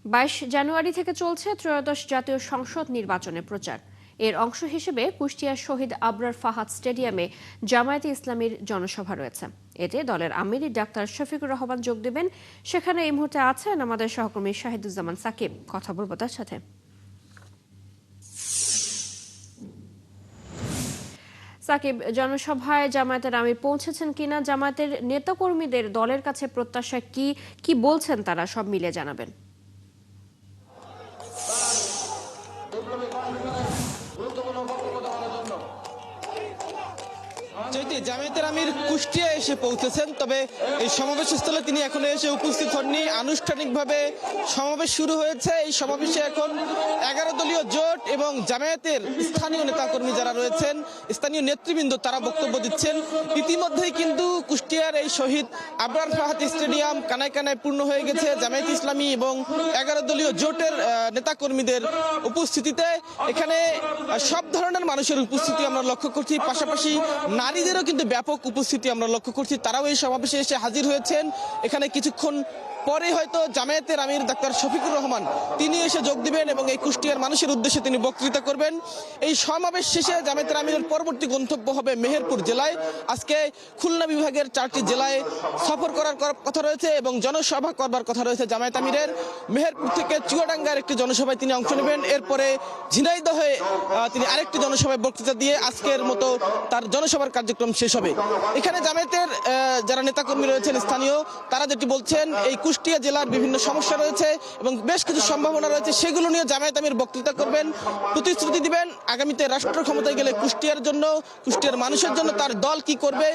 22 জানুয়ারি থেকে চলছে ত্রয়োদশ জাতীয় সংসদ নির্বাচনের প্রচার। এর অংশ হিসেবে কুষ্টিয়ার শহীদ আবরার ফাহাদ স্টেডিয়ামে জামায়াতে ইসলামীর জনসভা রয়েছে। এতে দলের আমির ডাক্তার শফিকুর রহমান যোগ দেবেন। সেখানে এই মুহূর্তে আছেন আমাদের সহকর্মী শাহিদুজ্জামান সাকিব। কথা বলবো তার সাথে। সাকিব, জনসভায় জামায়াতের আমির পৌঁছেছেন কিনা, জামায়াতের নেতাকর্মীদের দলের কাছে প্রত্যাশা কি কি বলছেন তারা, সব মিলে জানাবেন। জামায়াতের আমির কুষ্টিয়া এসে পৌঁছেছেন, তবে এই সমাবেশ স্থলে তিনি এখনো এসে উপস্থিত হননি। আনুষ্ঠানিকভাবে সমাবেশ শুরু হয়েছে। এই সমাবেশে এখন 11 দলীয় জোট এবং জামায়াতের স্থানীয় নেতাকর্মী যারা রয়েছেন, স্থানীয় নেতৃবৃন্দ, তারা বক্তব্য দিচ্ছেন। ইতিমধ্যেই কিন্তু কুষ্টিয়ার এই শহীদ আবরার ফাহাদ স্টেডিয়াম কানায় কানায় পূর্ণ হয়ে গেছে জামায়াত ইসলামী এবং 11 দলীয় জোটের নেতাকর্মীদের উপস্থিতিতে। এখানে সব ধরনের মানুষের উপস্থিতি আমরা লক্ষ্য করছি, পাশাপাশি নারীদেরও কিন্তু ব্যাপক উপস্থিতি আমরা লক্ষ্য করছি। তারাও এই সমাবেশে এসে হাজির হয়েছেন। এখানে কিছুক্ষণ পরে হয়তো জামায়াতের আমির ডাক্তার শফিকুর রহমান তিনি এসে যোগ দিবেন এবং এই কুষ্টিয়ার মানুষের উদ্দেশ্যে তিনি বক্তৃতা করবেন। এই সমাবেশ শেষে জামায়াতের আমিরের পরবর্তী গন্তব্য হবে মেহেরপুর জেলায়। আজকে খুলনা বিভাগের 4টি জেলায় সফর করার কথা রয়েছে এবং জনসভা করবার কথা রয়েছে জামায়াত আমিরের। মেহেরপুর থেকে চুয়াডাঙ্গার একটি জনসভায় তিনি অংশ নেবেন। এরপরে ঝিনাইদহে তিনি আরেকটি জনসভায় বক্তৃতা দিয়ে আজকের মতো তার জনসভার কার্যক্রম শেষ হবে। এখানে জামায়াতের যারা নেতাকর্মী রয়েছেন স্থানীয়, তারা যেটি বলছেন, এই কুষ্টিয়া জেলার বিভিন্ন সমস্যা রয়েছে এবং বেশ কিছু সম্ভাবনা রয়েছে, সেগুলো নিয়ে জামায়াত আমির বক্তৃতা করবেন, প্রতিশ্রুতি দিবেন আগামীতে রাষ্ট্র ক্ষমতায় গেলে কুষ্টিয়ার জন্য, কুষ্টিয়ার মানুষের জন্য তার দল কি করবে,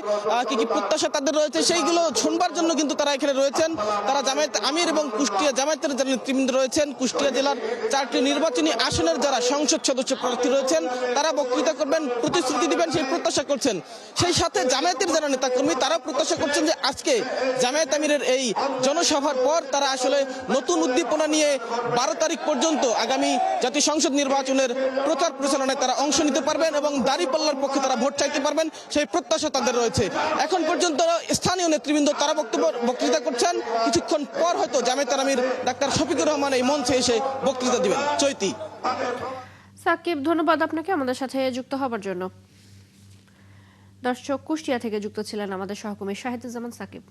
কি কি প্রত্যাশা তাদের রয়েছে, সেইগুলো শুনবার জন্য কিন্তু তারা এখানে রয়েছেন। তারা জামায়াত আমির এবং কুষ্টিয়া জামায়াতের যারা নেতৃবৃন্দ রয়েছেন, কুষ্টিয়া জেলার 4টি নির্বাচনী আসনের যারা সংসদ সদস্য প্রার্থী রয়েছেন, তারা বক্তৃতা করবেন, প্রতিশ্রুতি দিবেন, সেই প্রত্যাশা করছেন। সেই সাথে জামায়াতের যারা নেতাকর্মী তারা প্রত্যাশা করছেন যে আজকে জামায়াত আমিরের এই জনসভার পর তারা আসলে নতুন উদ্দীপনা নিয়ে 12 তারিখ পর্যন্ত আগামী জাতীয় সংসদ নির্বাচনের প্রচার প্রচারণায় তারা অংশ নিতে পারবেন এবং দাঁড়িপাল্লার পক্ষে তারা ভোট চাইতে পারবেন, সেই প্রত্যাশা তাদের রয়েছে। এখন পর্যন্ত স্থানীয় নেতৃবৃন্দ তারা বক্তৃতা করছেন। কিছুক্ষণ পর হয়তো জামায়াতের আমির ডাক্তার শফিকুর রহমান এই মঞ্চে এসে বক্তৃতা দিবেন। চৈতি। সাকিব, ধন্যবাদ আপনাকে আমাদের সাথে যুক্ত হবার জন্য। দর্শক, কুষ্টিয়া থেকে যুক্ত ছিলেন আমাদের সহকর্মী শাহিদুজ্জামান সাকিব।